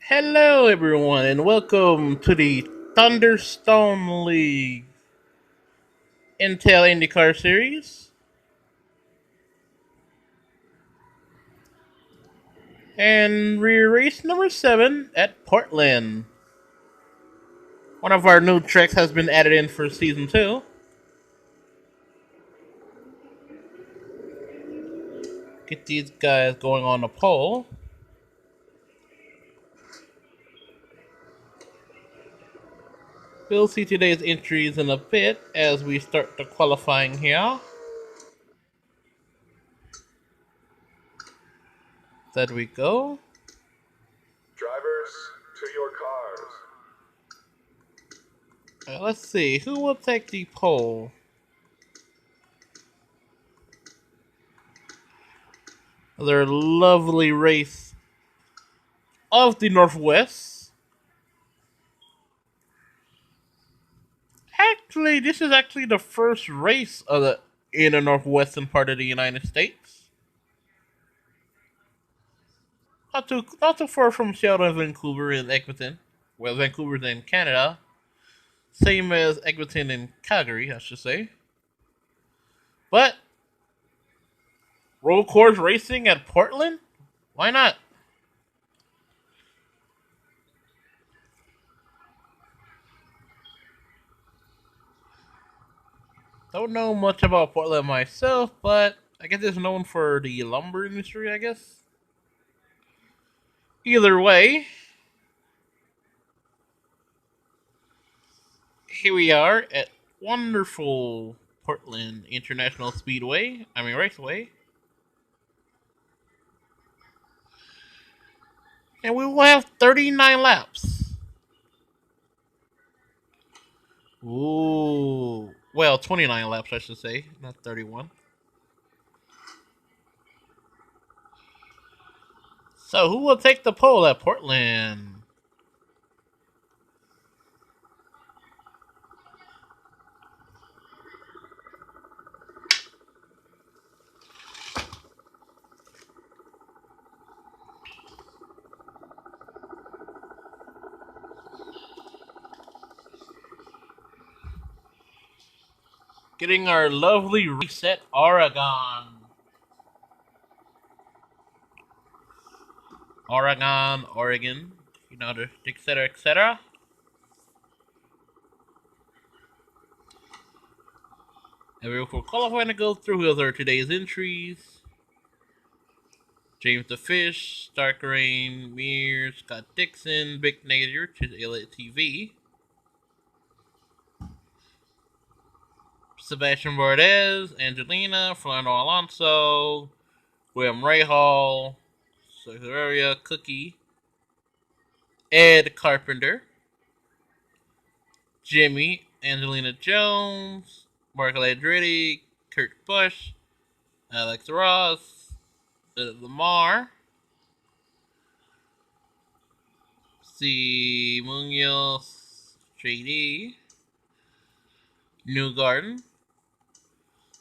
Hello, everyone, and welcome to the Thunderstone League Intel IndyCar series. And we're race number 7 at Portland. One of our new tracks has been added in for season 2. Get these guys going on the pole. We'll see today's entries in a bit as we start the qualifying here. There we go. Drivers, to your cars. Let's see, who will take the pole? Their lovely race of the Northwest. Actually, this is actually the first race of the in the northwestern part of the United States. Not too far from Seattle, Vancouver, and Edmonton. Well, Vancouver's in Canada, same as Edmonton and Calgary, I should say. But road course racing at Portland, why not? Don't know much about Portland myself, but I guess it's known for the lumber industry. I guess. Either way, here we are at wonderful Portland International Speedway. I mean Raceway. And we will have 39 laps. Ooh. Well, 29 laps, I should say, not 31. So, who will take the pole at Portland? Getting our lovely reset Oregon. Oregon, etc., etc. And we're qualifying to go through with our today's entries. James the Fish, Stark Rain, Mears, Scott Dixon, Big Nader to Elliott TV. Sebastian Bardez, Angelina, Fernando Alonso, William Rahal, Sergio Cookie, Ed Carpenter, Jimmy, Angelina Jones, Marco Andretti, Kurt Busch, Alex Ross, Lamar, C. Munoz, JD, Newgarden,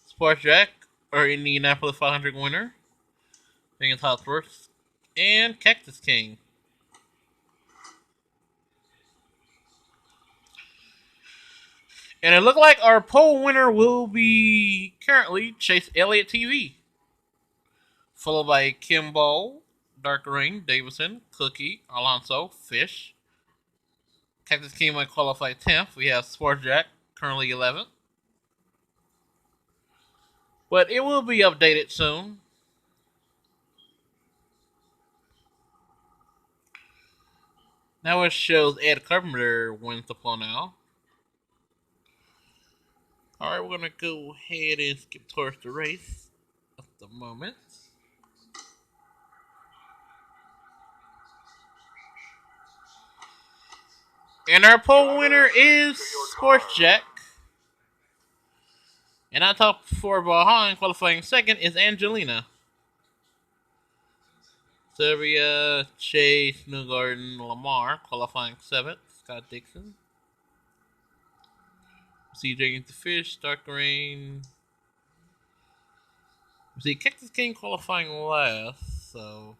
Sports Jack, or Indianapolis 500 winner, Vegas Houseworth, and Cactus King. And it looked like our poll winner will be currently Chase Elliott TV, followed by Kimball, Dark Rain, Davison, Cookie, Alonso, Fish. Cactus King might qualify 10th. We have Sports Jack, currently 11th. But it will be updated soon. Now it shows Ed Carpenter wins the poll now. Alright, we're going to go ahead and skip towards the race at the moment. And our poll winner is Sports Jack. And our top four behind, qualifying second, is Angelina. Serbia, Chase, Newgarden, Lamar, qualifying seventh, Scott Dixon. CJ the Fish, Dark Rain. See, Cactus King qualifying last, so.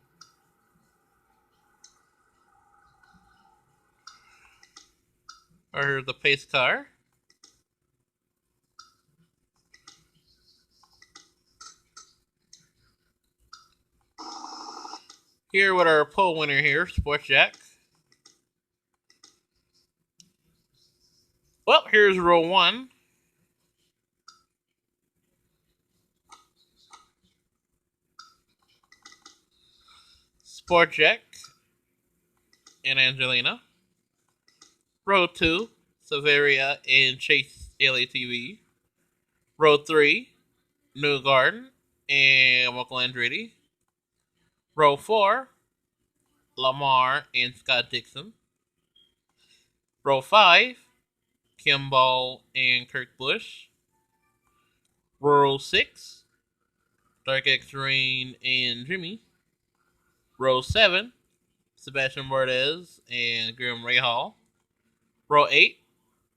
or the pace car. Here with our pole winner here, Sports Jack. Well, here's row one. Sport Jack and Angelina. Row two, Severia and Chase LATV. Row three, New Garden and Michael Andretti. Row four, Lamar and Scott Dixon. Row five, Kimball and Kirk Busch. Row six, Dark X Rain and Jimmy. Row seven, Sebastian Barthez and Graham Rahal. Row eight,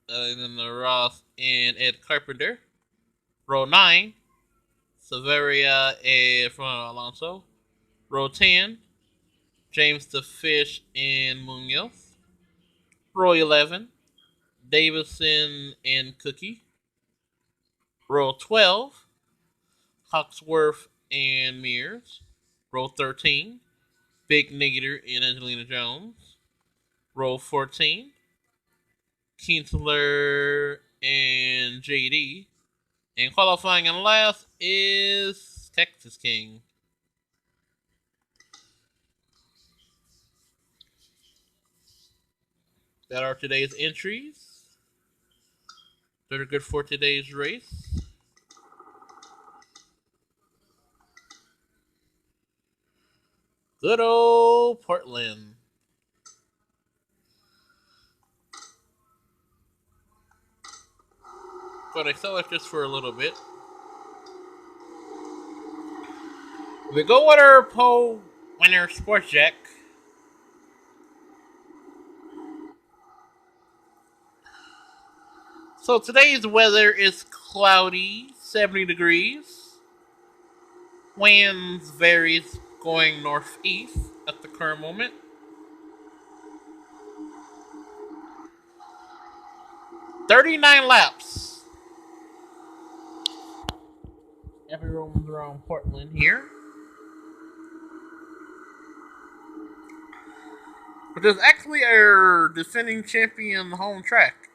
Ross and Ed Carpenter. Row nine, Severia and Fernando Alonso. Row 10, James the Fish and Munoz. Row 11, Davison and Cookie. Row 12, Hawksworth and Mears. Row 13, Big Nader and Angelina Jones. Row 14, Kinsler and JD. And qualifying in last is Texas King. That are today's entries. That are good for today's race. Good old Portland. But I sell it just for a little bit. We go with our pole winner Sports Jack. So today's weather is cloudy, 70 degrees. Winds varies going northeast at the current moment. .39 laps. Everyone's around Portland here. Which is actually our defending champion home track.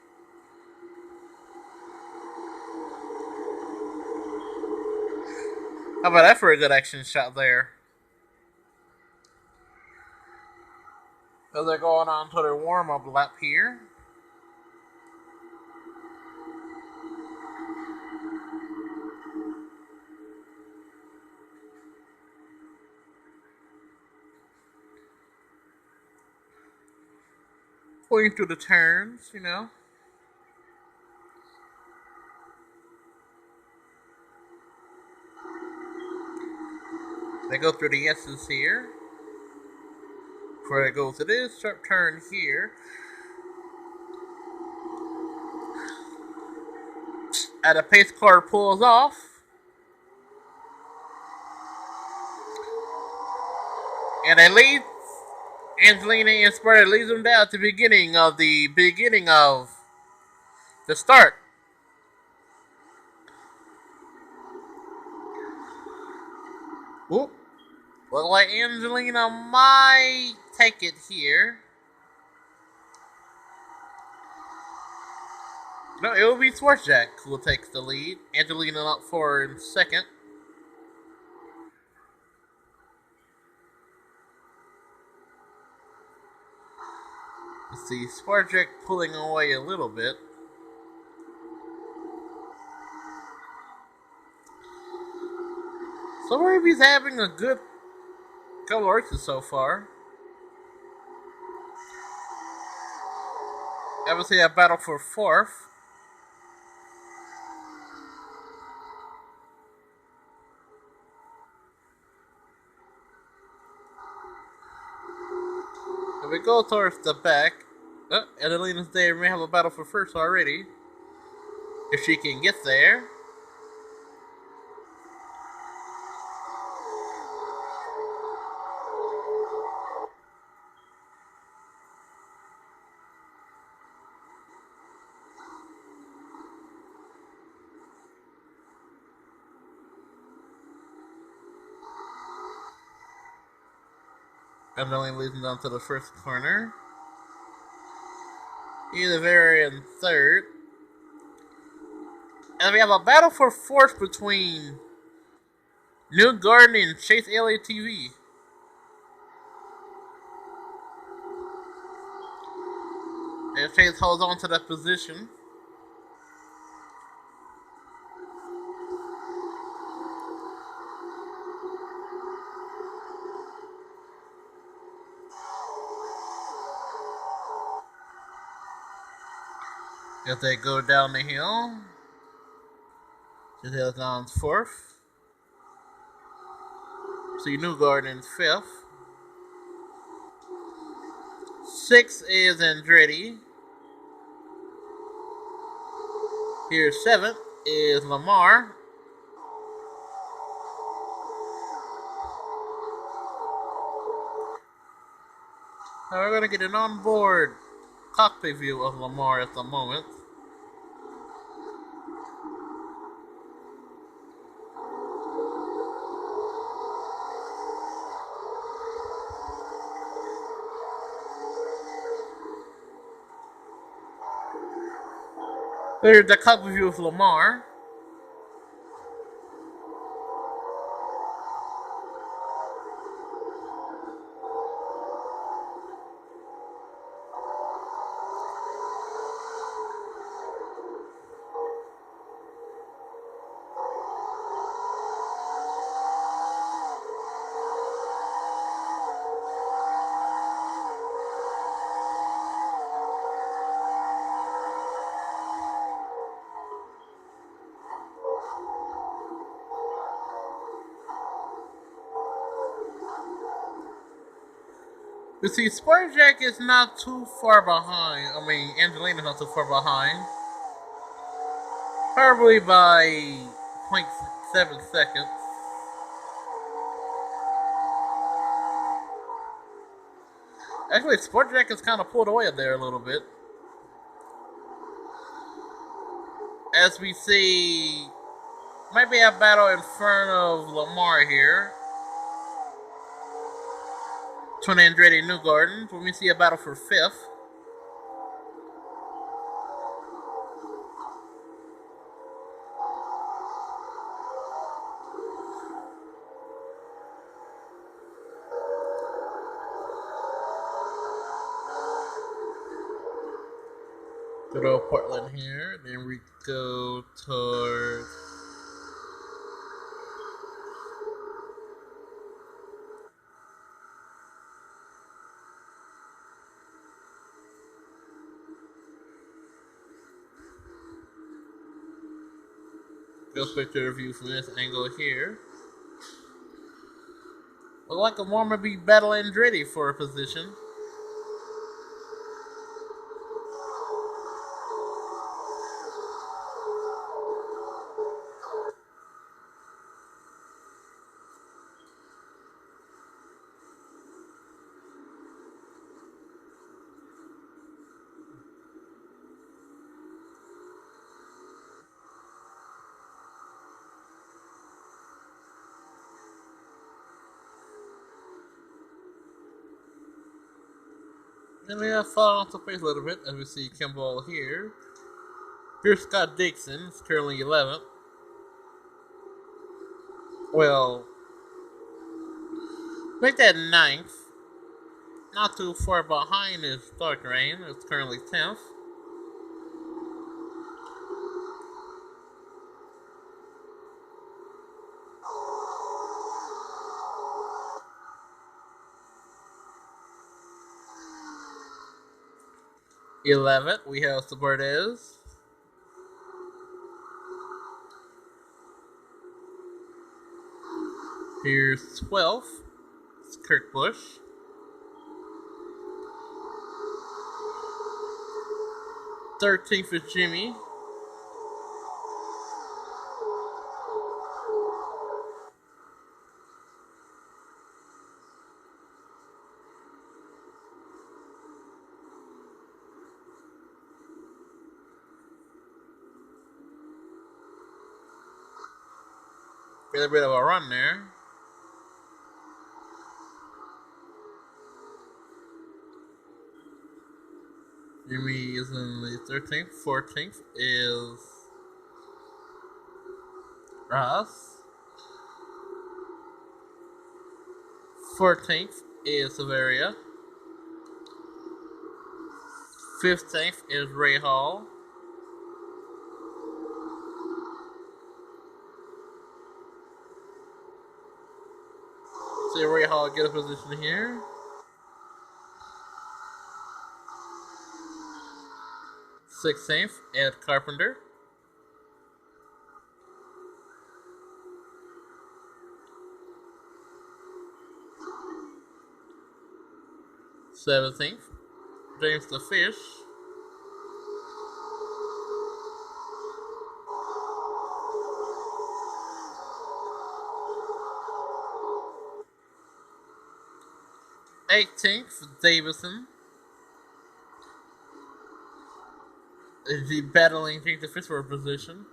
How about that for a good action shot there? So they're going on to their warm-up lap here. Going through the turns, you know. They go through the S's here. Before they go to this sharp turn here. And a pace car pulls off. And they lead Angelina and Sparta leads them down to the beginning of the start. Whoop. Look like Angelina might take it here. No, it will be Swartjack who will take the lead. Angelina up for in second. Let's see, Swartjack pulling away a little bit. So Ruby's having a good couple of races so far. Obviously, a battle for fourth. If we go towards the back, Adelina's there. We may have a battle for first already. If she can get there. And only leads them down to the first corner. Either very in third. And we have a battle for fourth between New Garden and Chase Elliott TV. And Chase holds on to that position. As they go down the hill, Chase Elliott on fourth. See New Garden in fifth. Sixth is Andretti. Here's seventh is Lamar. Now we're going to get an onboard cockpit view of Lamar at the moment. There's the cockpit view of Lamar. You see, Sparjack is not too far behind. I mean, Angelina's not too far behind. Probably by 0.7 seconds. Actually, Sparjack is kind of pulled away there a little bit. As we see, maybe a battle in front of Lamar here. Between Andretti and Newgarden. When we see a battle for fifth. Good old Portland here. Then we go towards go quick to the review from this angle here. Look like Lamar might be battling Andretti for a position. And we have fallen off the pace a little bit as we see Kimball here. Here's Scott Dixon, is currently 11th. Well, make that 9th. Not too far behind is Dark Rain, it's currently 10th. We have Sabardes. Here's 12th. It's Kurt Busch. 13th is Jimmy. Get a bit of a run there. Jimmy is in the 13th. 14th is Ross. 14th is Severia. 15th is Ray Hall. See Ray Hall get a position here. 16th, Ed Carpenter. 17th, James the Fish. 18th, Davison. Is he battling James the Fish for a position?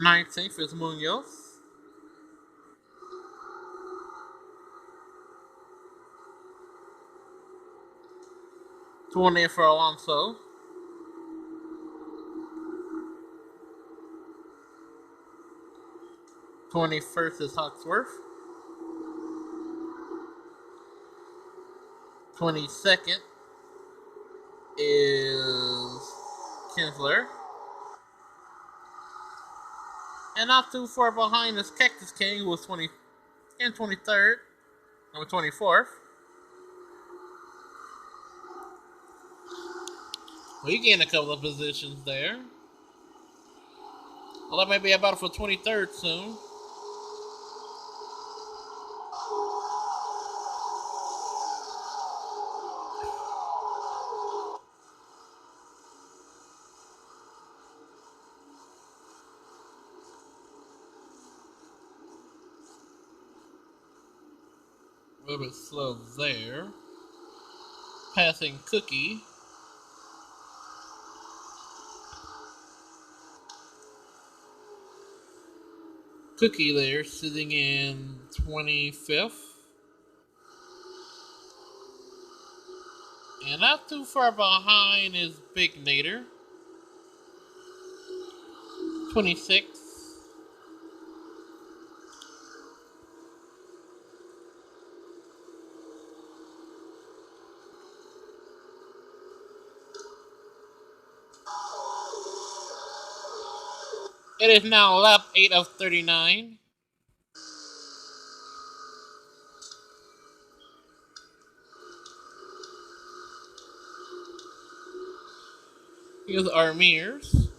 19th is Munoz. 20th for Alonso. 21st is Hawksworth. 22nd is Kinsler. And not too far behind is Cactus King, who was 20 and 23rd. Number 24th. We gained a couple of positions there. Well, that may be about for 23rd soon. A little bit slow there. Passing Cookie. Cookie there, sitting in 25th. And not too far behind is Big Nader. 26th. It is now lap 8 of 39. Here's Armirs.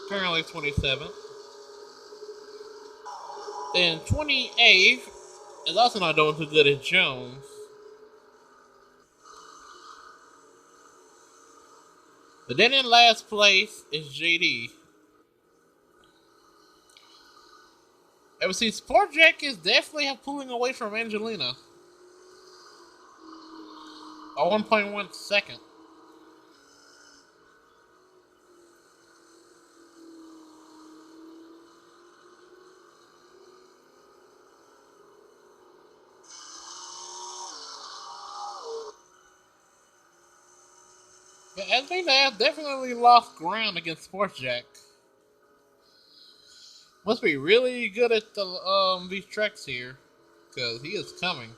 Currently 27th. Then 28th is also not doing too good as Jones. But then in last place is JD. And we see Sport Jack is definitely pulling away from Angelina. A 1.1 second. Yeah, I think they have definitely lost ground against Sports Jack. Must be really good at the these tracks here, because he is coming.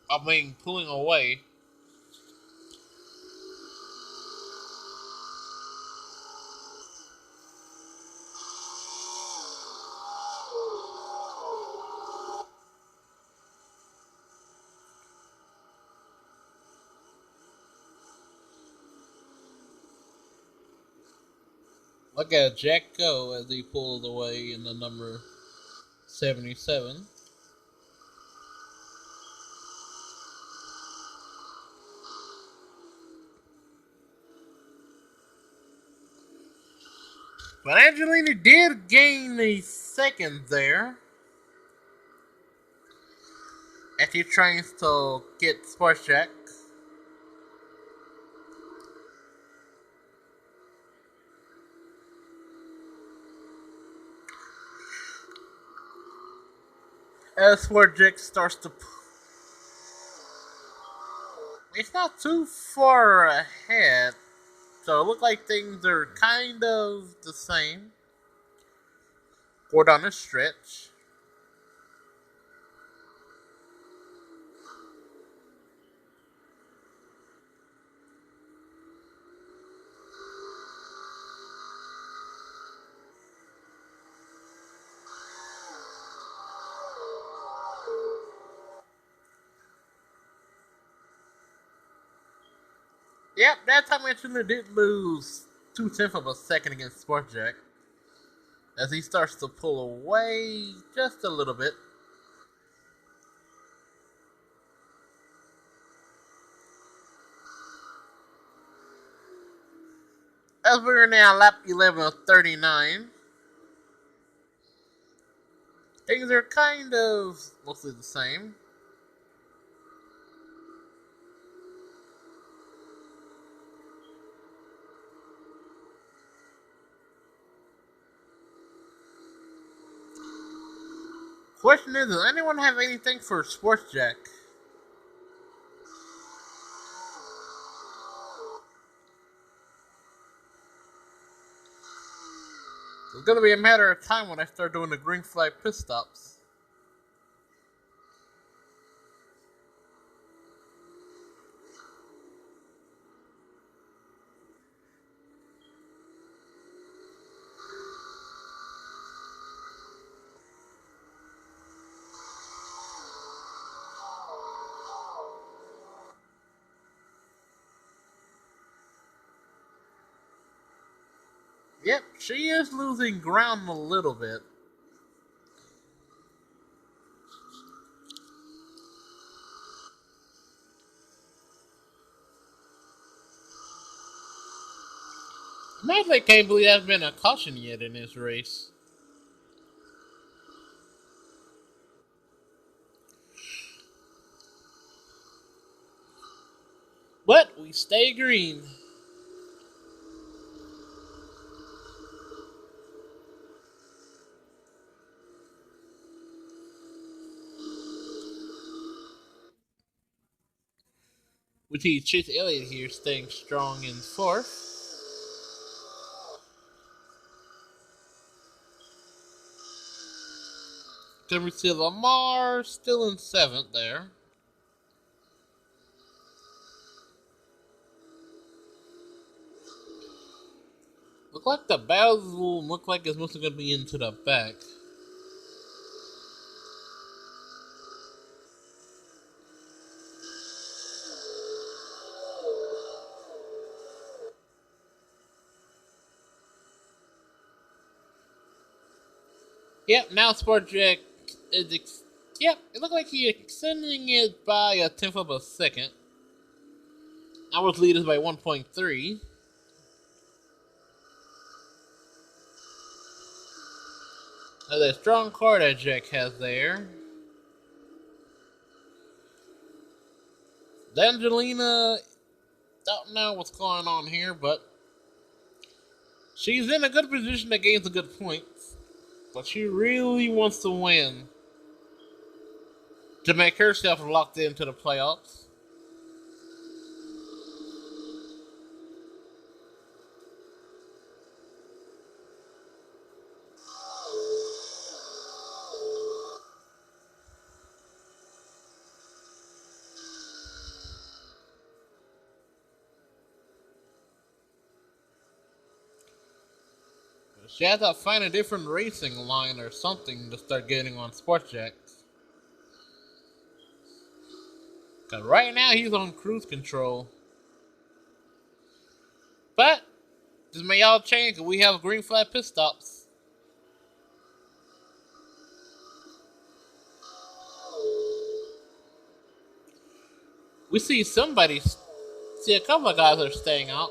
I mean, pulling away. Look at Jack go as he pulls away in the number 77. But Angelina did gain a second there. As he tries to get Sports Jack. As where Jake starts to. It's not too far ahead, so it looks like things are kind of the same. Go down the stretch. Yep, that time actually did lose 2/10 of a second against Sportjack as he starts to pull away just a little bit. As we're now lap 11 of 39, things are kind of mostly the same. Question is, does anyone have anything for Sportsjack? It's gonna be a matter of time when I start doing the green flag pit stops. Yep, she is losing ground a little bit. Imagine I can't believe there's been a caution yet in this race. But we stay green. We see Chase Elliott here staying strong in fourth. Then we see Lamar still in seventh there. Look like the battles will look like it's mostly going to be into the back. Yep, now Sportjack is. Yep, it looked like he extending it by a tenth of a second. I was leaders by 1.3. Now that strong car that Jack has there. Angelina don't know what's going on here, but she's in a good position to gain some good points. But she really wants to win to make herself locked into the playoffs. She has to find a different racing line or something to start getting on Sportjacks. Because right now he's on cruise control. But this may all change because we have green flag pit stops. We see a couple of guys are staying out.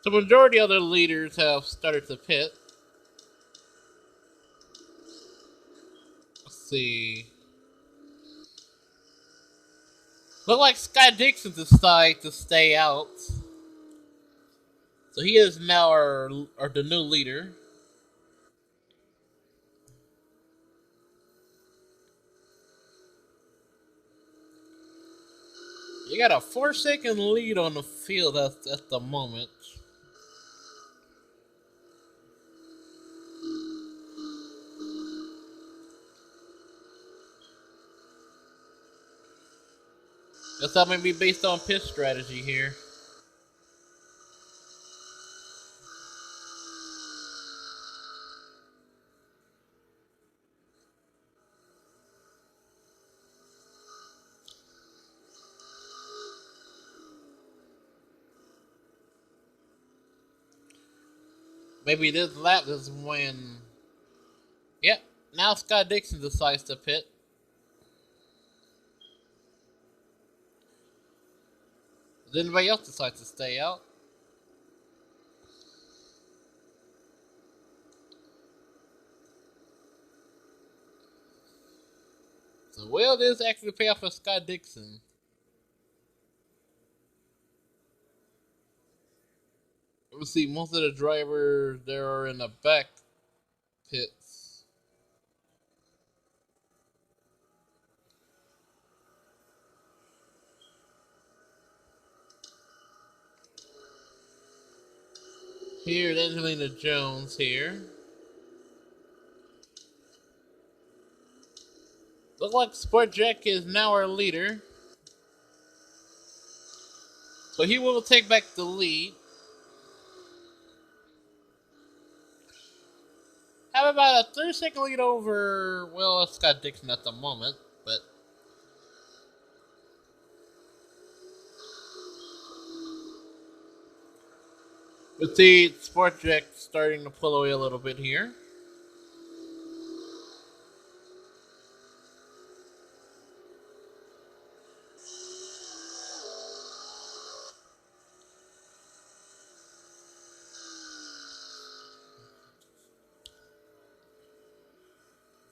The majority of the leaders have started to pit. Let's see. Look like Sky Dixon decided to stay out. So he is now the new leader. You got a 4-second lead on the field at the moment. That may be based on pit strategy here. Maybe this lap is when. Yep. Now Scott Dixon decides to pit. Does anybody else decide to stay out? So will this actually pay off for Scott Dixon? We see most of the drivers there are in the back pits. Here's Angelina Jones here. Look like Sport Jack is now our leader. So he will take back the lead. Have about a 30-second lead over, well, Scott Dixon at the moment, but we see Sport Jack starting to pull away a little bit here.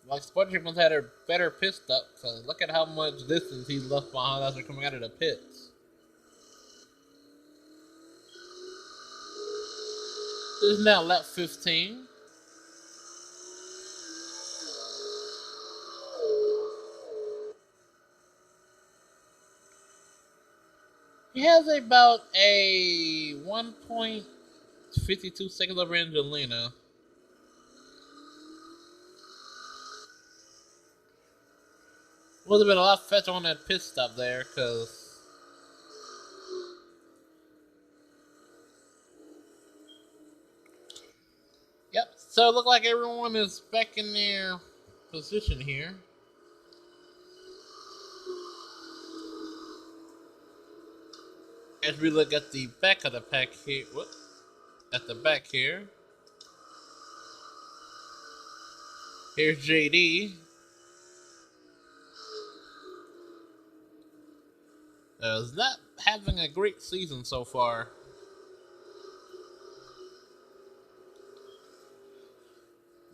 Like Sport Jack must have had a better pit stop, because look at how much distance he's left behind after coming out of the pits. This is now lap 15. He has about a 1.52 seconds over Angelina. Would have been a lot faster on that pit stop there, because yep. So it looked like everyone is back in their position here. As we look at the back of the pack here, at the back here, here's JD. Is not having a great season so far.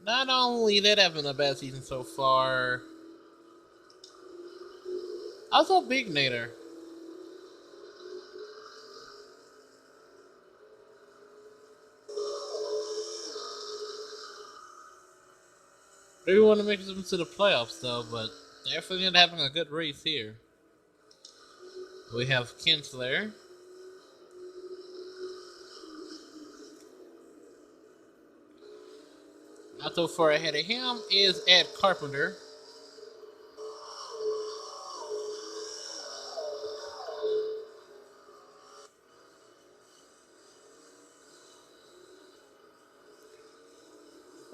Not only that, having a bad season so far, also Big Nader. Maybe want to make them to the playoffs though, but definitely not having a good race here. We have Kinsler. Not so far ahead of him is Ed Carpenter.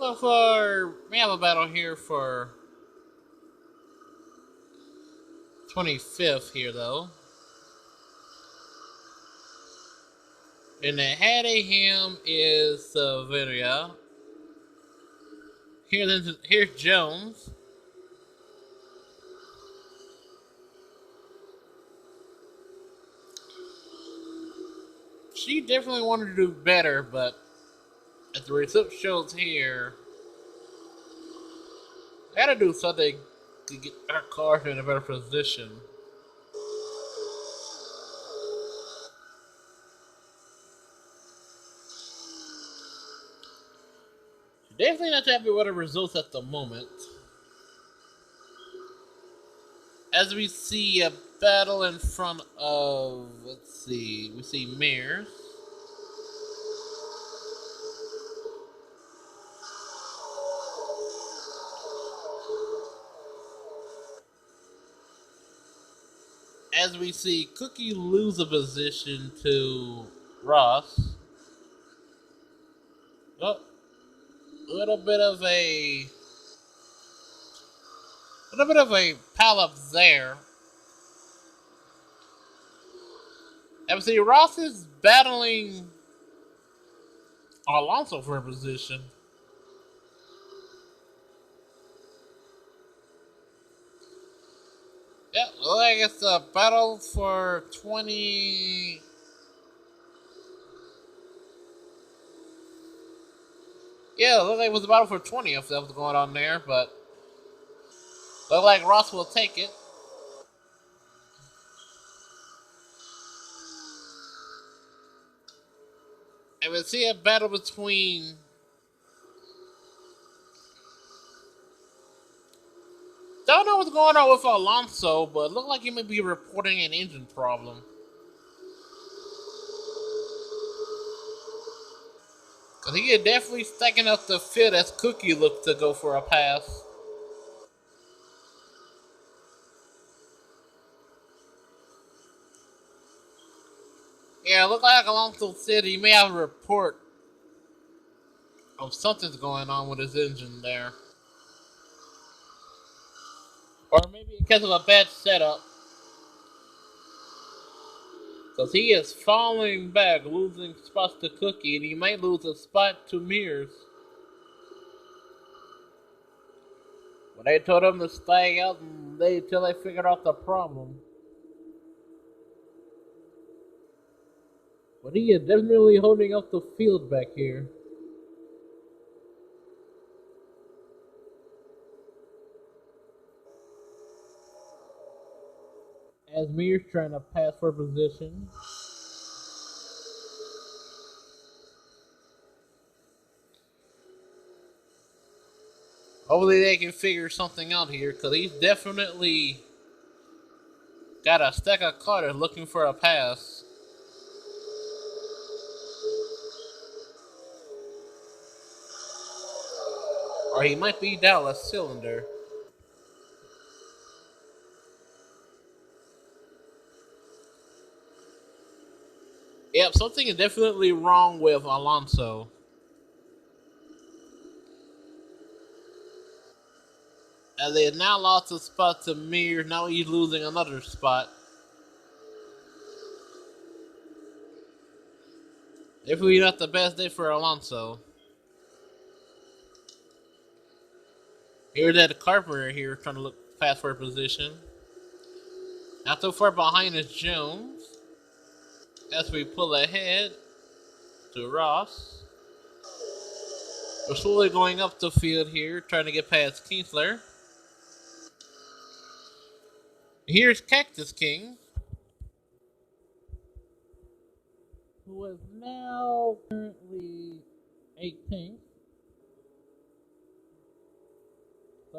Well, we have a battle here for 25th here though. And ahead of him is Silveria. Here's Jones. She definitely wanted to do better, but as the result shows here, they gotta do something to get our car in a better position. Definitely not happy with the results at the moment. As we see a battle in front of, let's see, we see Mears. As we see Cookie lose a position to Ross. Oh, a little bit of a pile up there. And we see Ross is battling Alonso for a position. Yeah, look like it's a battle for 20. Yeah, look like it was a battle for 20th that was going on there, but look like Ross will take it. And we see a battle between. Don't know what's going on with Alonso, but look like he may be reporting an engine problem. Because he is definitely stacking up the fit as Cookie looks to go for a pass. Yeah, it looked like Alonso said he may have a report of something's going on with his engine there. Or maybe because of a bad setup. Because he is falling back, losing spots to Cookie, and he might lose a spot to Mears. But they told him to stay out until they figured out the problem. But he is definitely holding up the field back here. As Mears trying to pass for position. Hopefully they can figure something out here, because he's definitely got a stack of Carter looking for a pass. Or he might be down a cylinder. Yep, something is definitely wrong with Alonso. As they have now lost a spot to Mir, now he's losing another spot. Definitely not the best day for Alonso. Here's that Carpenter here trying to look past for a position. Not so far behind is Jones. As we pull ahead to Ross. We're slowly going up the field here, trying to get past Kinsler. Here's Cactus King, who is now currently 18th.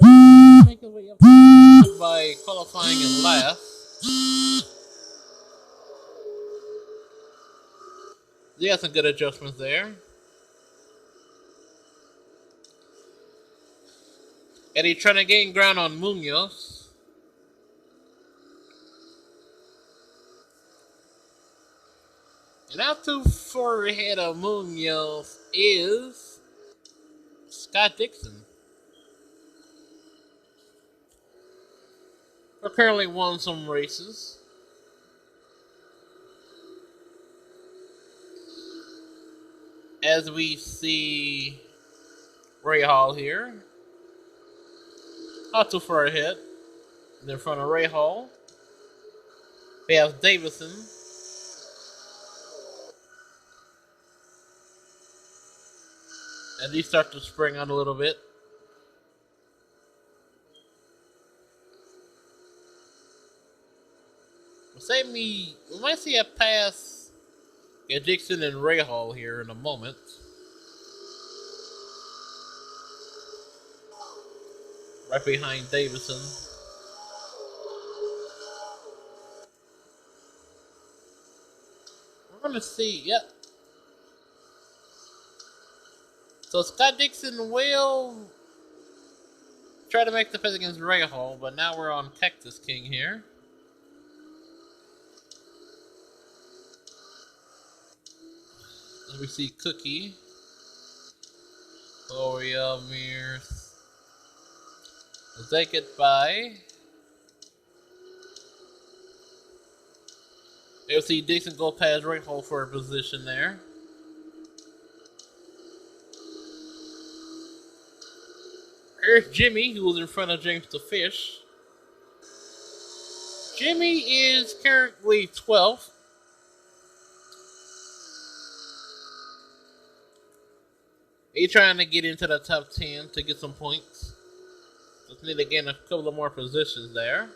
So make his way up by qualifying in last. He got some good adjustments there. And he's trying to gain ground on Munoz. And not too far ahead of Munoz is Scott Dixon, who currently won some races. As we see Ray Hall here, not too far ahead. And in front of Ray Hall, we have Davison. And these start to spring out a little bit. We might see a pass at Dixon and Ray Hall here in a moment. Right behind Davison. want to see. Yep. So Scott Dixon will try to make the pass against Ray Hall, but now we're on Cactus King here. Let me see Cookie. Gloria Mears. They get by. You'll see Dixon go past Ray Hall for a position there. Here's Jimmy, who was in front of James the Fish. Jimmy is currently 12th. He's trying to get into the top 10 to get some points. Just need to gain a couple of more positions there.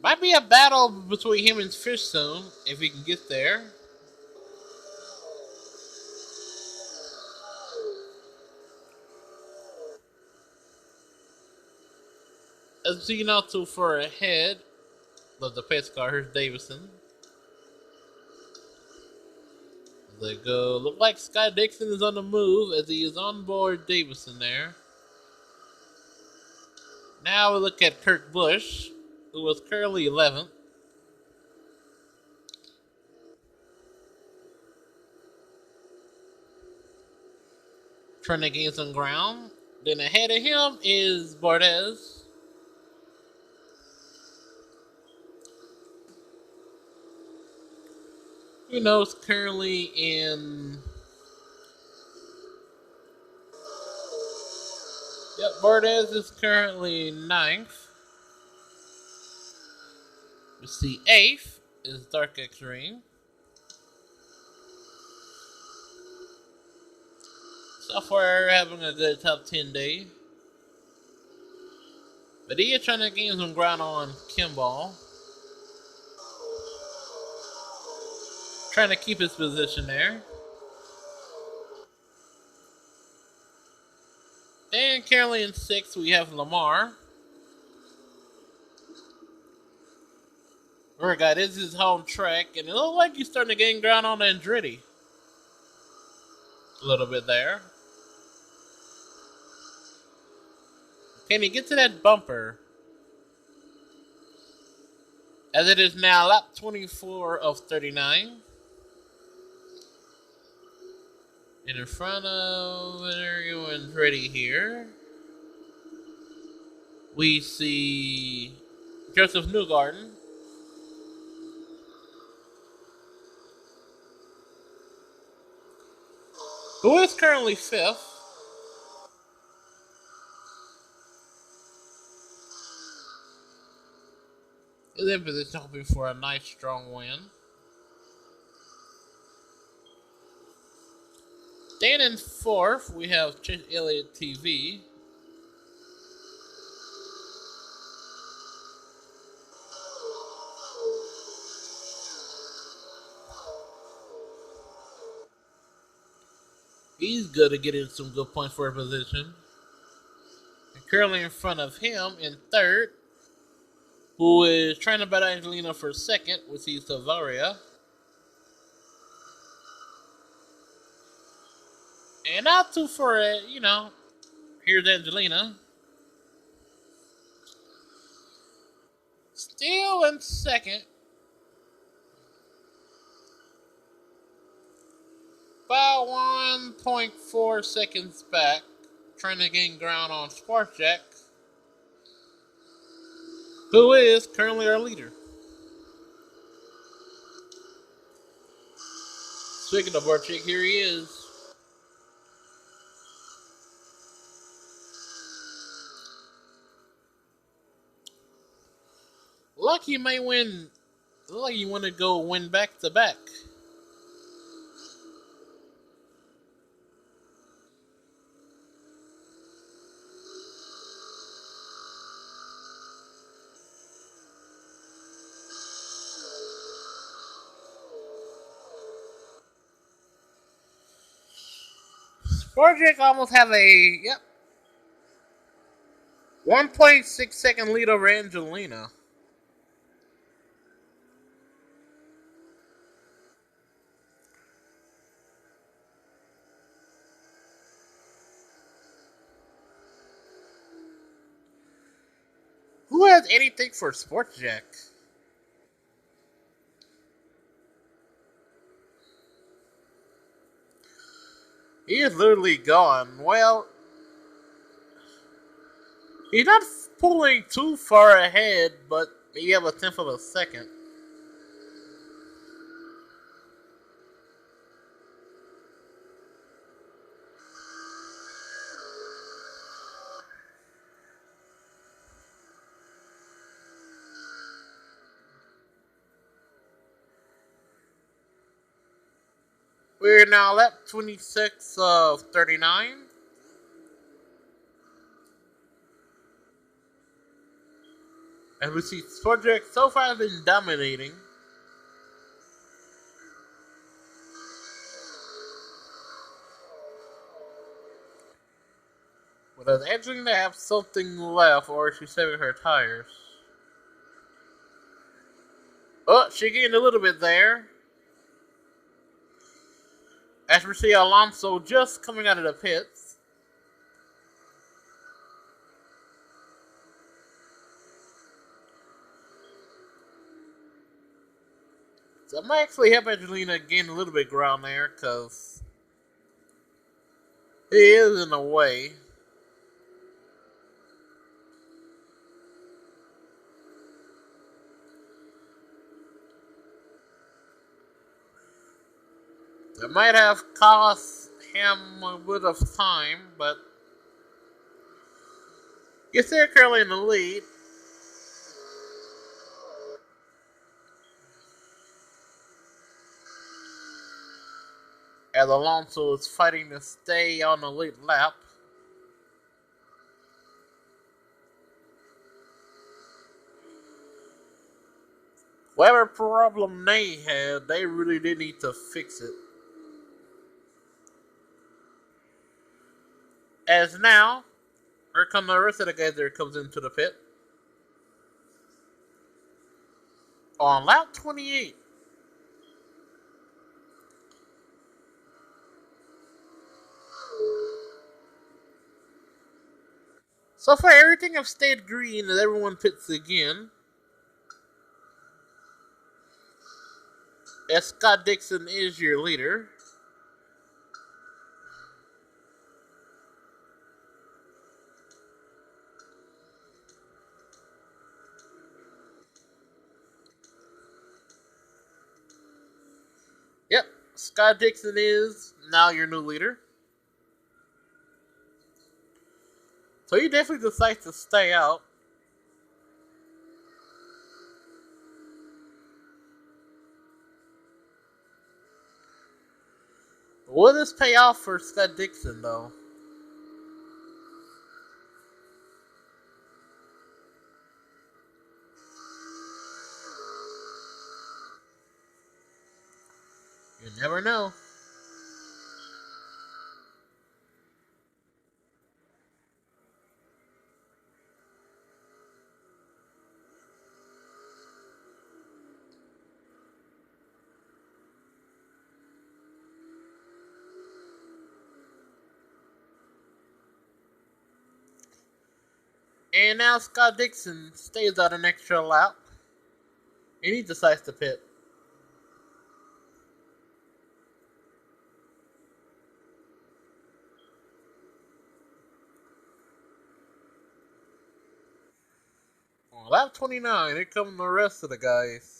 Might be a battle between him and Fish soon, if he can get there. As he not too far ahead of the pace car, here's Davison. They go. Look like Scott Dixon is on the move as he is on board Davison there. Now we look at Kirk Busch, who was currently 11th. Trying to gain some ground. Then ahead of him is Barthez. Who knows, currently in. Yep, Barthez is currently 9th. We see 8th is Dark Extreme. So far, having a good top 10 day. But he is trying to gain some ground on Kimball. Trying to keep his position there. And currently in 6th, we have Lamar. Alright, guys, this is his home track, and it looks like he's starting to gain ground on Andretti. A little bit there. Can he get to that bumper? As it is now lap 24 of 39. And in front of Andretti here, we see Joseph Newgarden. Who is currently 5th. Is in position hoping for a nice strong win. Then in 4th, we have Chase Elliott TV. He's good at getting some good points for a position. And currently in front of him in 3rd, who is trying to battle Angelina for 2nd, which is Savaria. And not too far, here's Angelina. Still in 2nd. About 1.4 seconds back. Trying to gain ground on Sparkjack, who is currently our leader. Speaking of Barczyk, here he is. Lucky may win. Look like you want to go win back to back. Barczyk almost have a 1.6 second lead over Angelina. has anything for Sports Jack? He is literally gone. Well, he's not pulling too far ahead, but maybe have a tenth of a second. We're now at 26 of 39. And we see Sports Jack so far has been dominating. But is Angelina to have something left, or is she saving her tires? Oh, she gained a little bit there. As we see Alonso just coming out of the pits. So I might actually help Angelina gain a little bit of ground there, because he is in the way. It might have cost him a bit of time, but he's still currently in the lead. As Alonso is fighting to stay on the lead lap. Whatever problem they had, they really did need to fix it. As now, here come the rest of the guys that comes into the pit. On lap 28. So far, everything have stayed green as everyone pits again. As Scott Dixon is your leader. Yep, Scott Dixon is now your new leader. So he definitely decides to stay out. Will this pay off for Scott Dixon, though? You never know. And now Scott Dixon stays out an extra lap. And he decides to pit. On lap 29, here come the rest of the guys.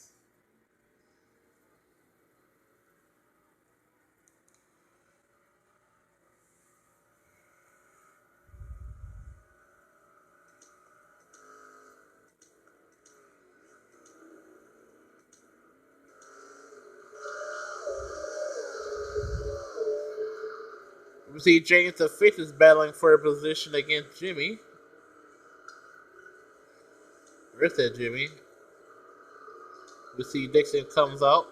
We see James the Fifth is battling for a position against Jimmy. Where's that Jimmy? We see Dixon comes out.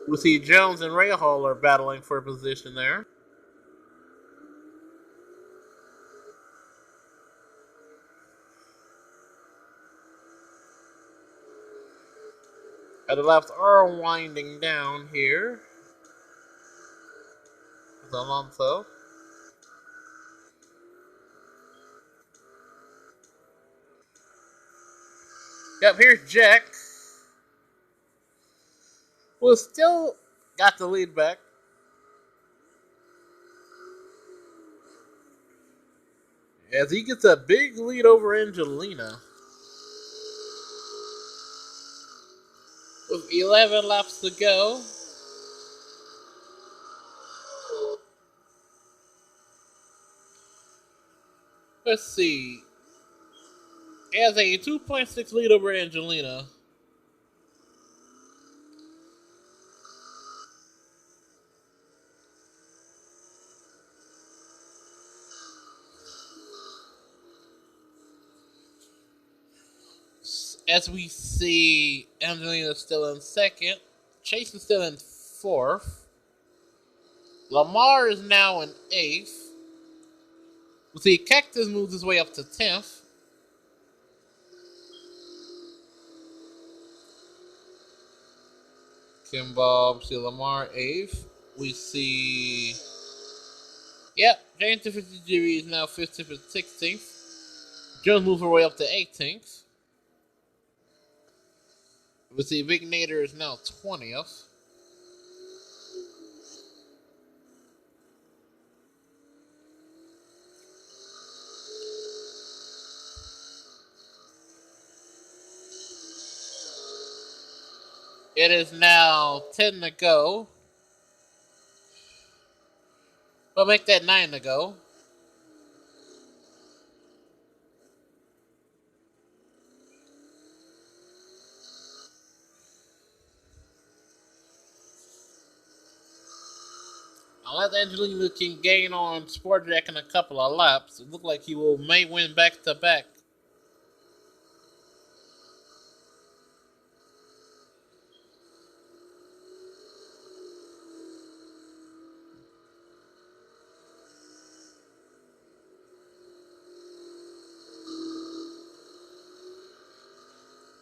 We see Jones and Ray Hall are battling for a position there. And the laps are winding down here. With Alonso. Yep, here's Jack. Well, still got the lead back. As he gets a big lead over Angelina. With 11 laps to go. Let's see. He has a 2.6 lead over Angelina. As we see, Angelina still in second. Chase is still in fourth. Lamar is now in eighth. We see Cactus moves his way up to 10th. Kimball, we see Lamar 8th. We see. Yep, James 50 is now 15th and 16th. Jones moves her way up to 18th. We see Big Nader is now 20th. It is now 10 to go. We'll make that 9 to go. Unless Angelina can gain on Sport Jack in a couple of laps, it looks like he may win back to back.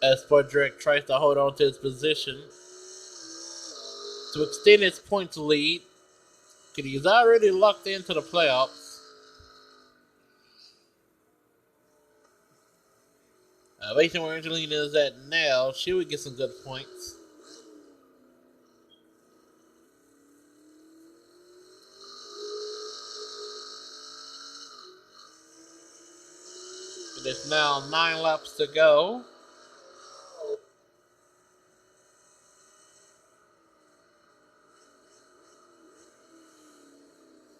As Sport Jack tries to hold on to his position to extend his points lead, because he's already locked into the playoffs. Based on where Angelina is at now, she would get some good points. There's now 9 laps to go.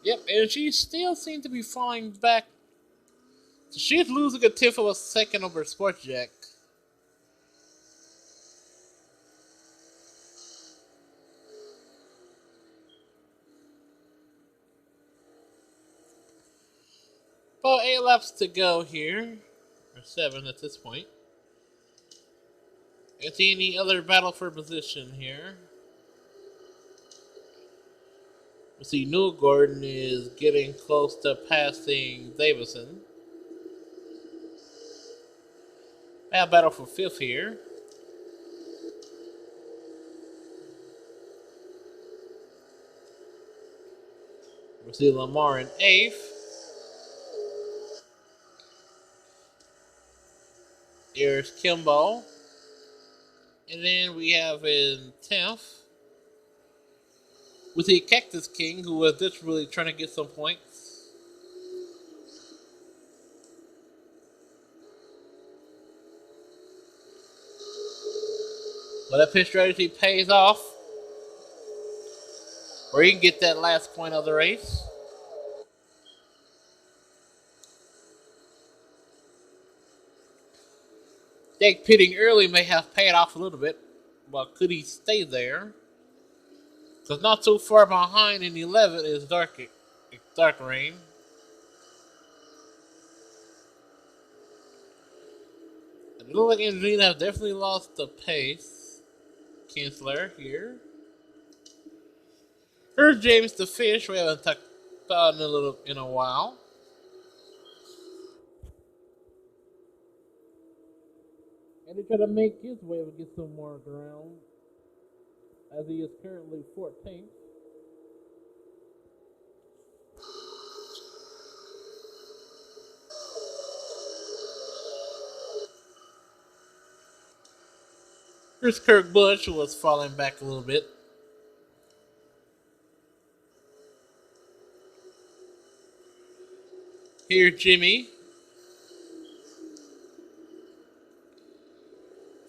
Yep, and she still seems to be falling back. She's losing a tenth of a second over Sportjack. About 8 laps to go here. Or 7 at this point. Is any other battle for position here? We see New Gordon is getting close to passing Davison. Now battle for 5th here. We see Lamar in 8th. There's Kimball. And then we have in 10th. We see Cactus King, who was just really trying to get some points. But that pit strategy pays off. Where you can get that last point of the race. I think pitting early may have paid off a little bit. But could he stay there? Because not too far behind in 11 is Dark Rain. And it looks like Angelina have definitely lost the pace. Kinsler here. Here's James the Fish. We haven't talked about in a while. And he try to make his way to get some more ground, as he is currently 14th. Here's Kurt Busch, who was falling back a little bit. Here's Jimmy,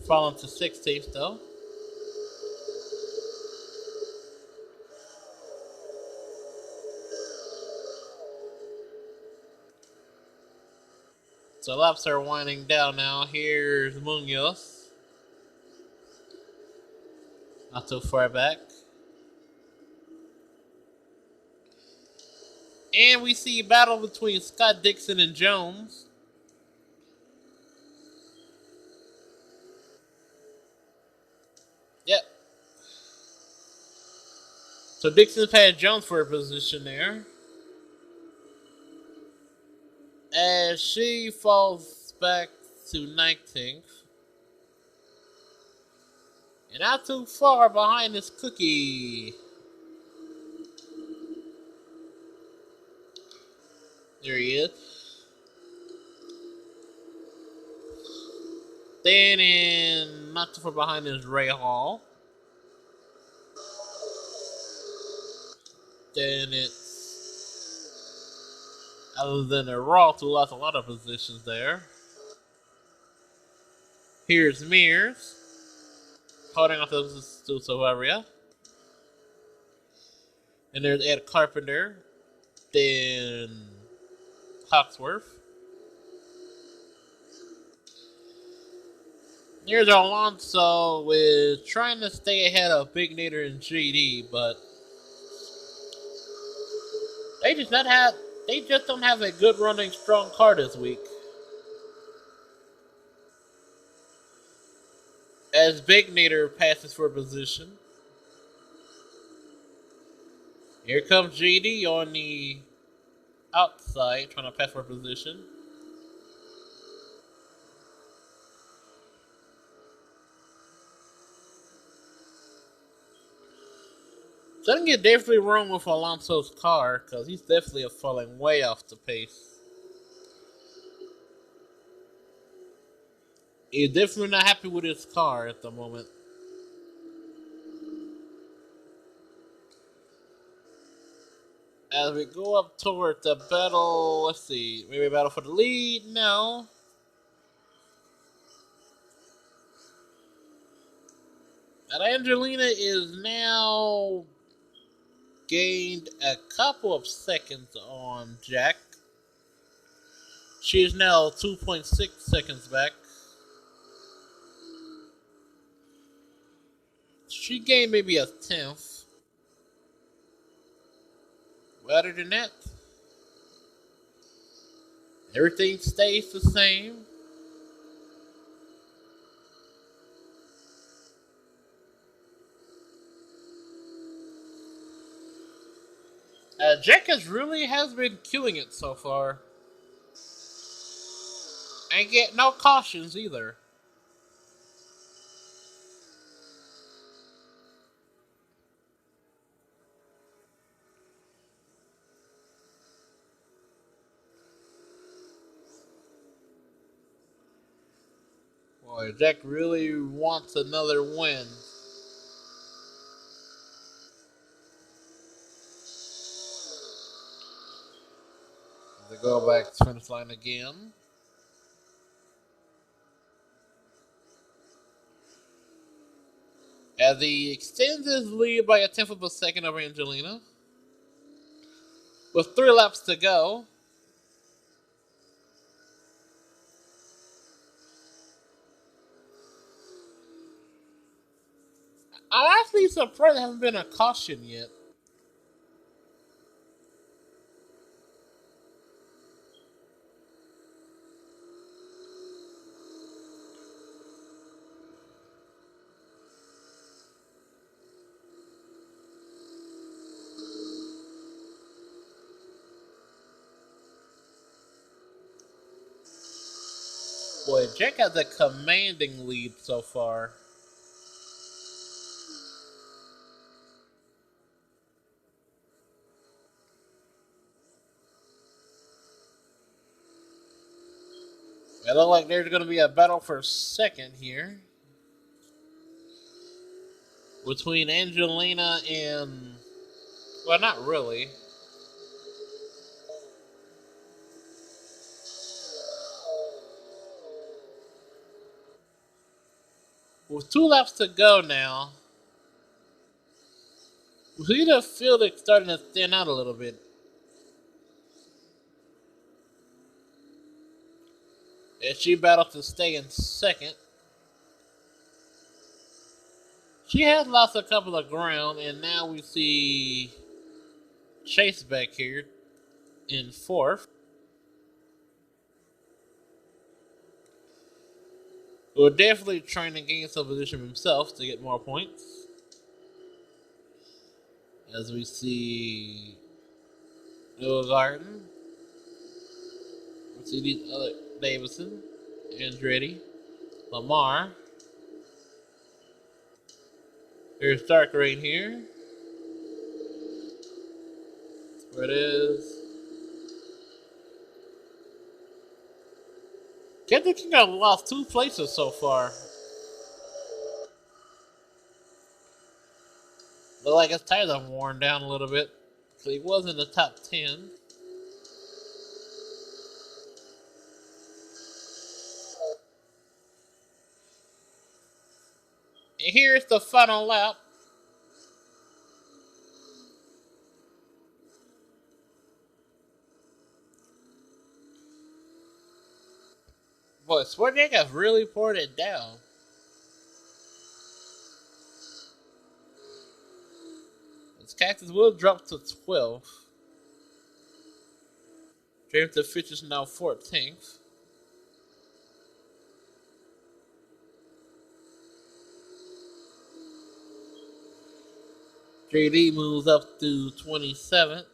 falling to 16th though. So laps are winding down now. Here's Munoz, not too far back. And we see a battle between Scott Dixon and Jones. Yep. So Dixon passed Jones for a position there. As she falls back to 19th. And not too far behind is Cookie. There he is. Then in not too far behind is Ray Hall. Then it's Alexander Roth, who lost a lot of positions there. Here's Mears, holding off to Savaria. And there's Ed Carpenter. Then Hawksworth. Here's Alonso with trying to stay ahead of Big Nader and GD, but they just don't have a good running strong car this week. As Big Nader passes for position. Here comes GD on the outside trying to pass for position. Something get definitely wrong with Alonso's car because he's definitely falling way off the pace. He's definitely not happy with his car at the moment. As we go up toward the battle, let's see, maybe a battle for the lead? No. And Angelina is now gained a couple of seconds on Jack. She is now 2.6 seconds back. She gained maybe a tenth. Other than that, everything stays the same. Jack has been killing it so far. And get no cautions either. Boy, Jack really wants another win. They go back to finish line again. As he extends his lead by a tenth of a second over Angelina. With 3 laps to go. I'm actually surprised there hasn't been a caution yet. Boy, Jack has a commanding lead so far. It looks like there's going to be a battle for second here. between Angelina and, well, not really. With 2 laps to go now, we see the field is starting to thin out a little bit. As she battles to stay in second. She has lost a couple of ground, and now we see Chase back here in fourth. We're definitely trying to gain some position himself to get more points. As we see Noah Garden, we see these other Davison, Andretti, Lamar. There's Dark right here. That's where it is. Captain King have lost 2 places so far. Look like his tires have worn down a little bit. So he was in the top 10. And here's the final lap. Boy, Sportjack has really poured it down. His Cactus will drop to 12th. James the Fish is now 14th. JD moves up to 27th.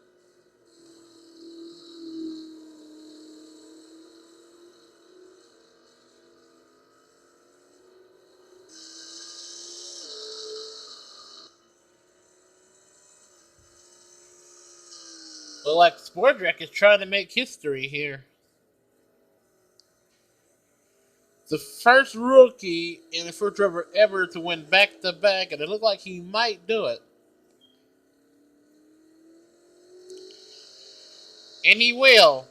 But like Sportjack is trying to make history here. The first rookie and the first driver ever to win back to back, and it looks like he might do it. And he will.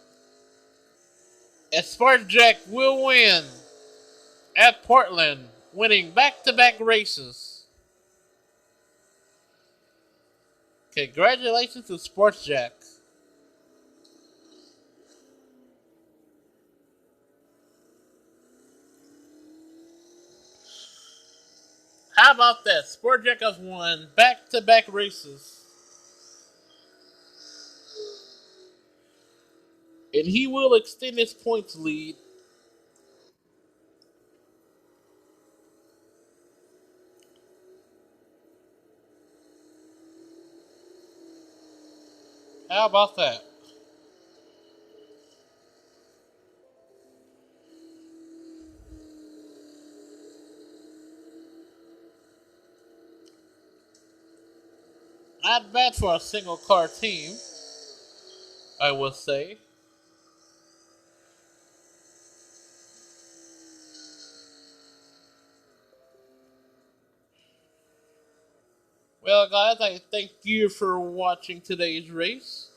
As Sportjack will win at Portland, winning back to back races. Congratulations to Sportjack. How about that? Sportjack has won back to back races. And he will extend his points lead. How about that? Not bad for a single car team, I will say. Well, guys, I thank you for watching today's race.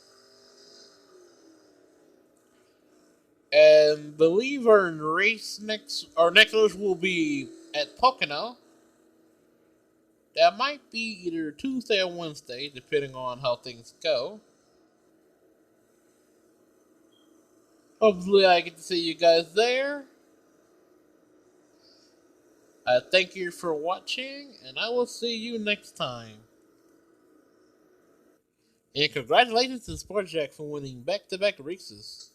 And believe our next race will be at Pocono. That might be either Tuesday or Wednesday, depending on how things go. Hopefully, I get to see you guys there. Thank you for watching, and I will see you next time. And congratulations to Sportjack for winning back-to-back races.